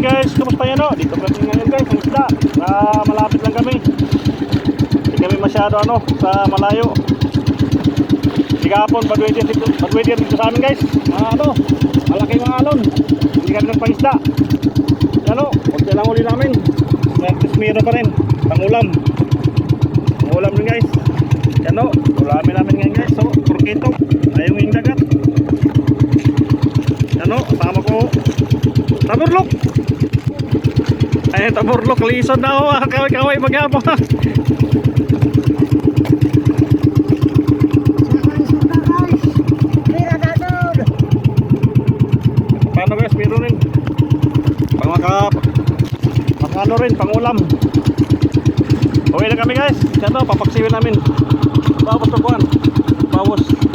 guys, kumusta yan o? Dito kami ngayon guys, ang isda. Malapit lang kami. Hindi kami masyado sa malayo. Sigapon, badwede dito sa amin guys. Malaki mga alon. Hindi kami nagpangisda. Yan o, kunti lang uli namin. Meron pa rin, pangulam. Pangulam rin guys. Yan o, ulamin namin ngayon guys. So, kurkito, ayong yung dagat. Yan o, kasama ko taburlok. Ay, taburlok, lisod na ako. Kaway-kaway magyabang. Paano guys, pero rin pang rin, pangulam. Uwi na kami guys. Yan o, papaksiwin namin. Bawas na kuhan. Bawas.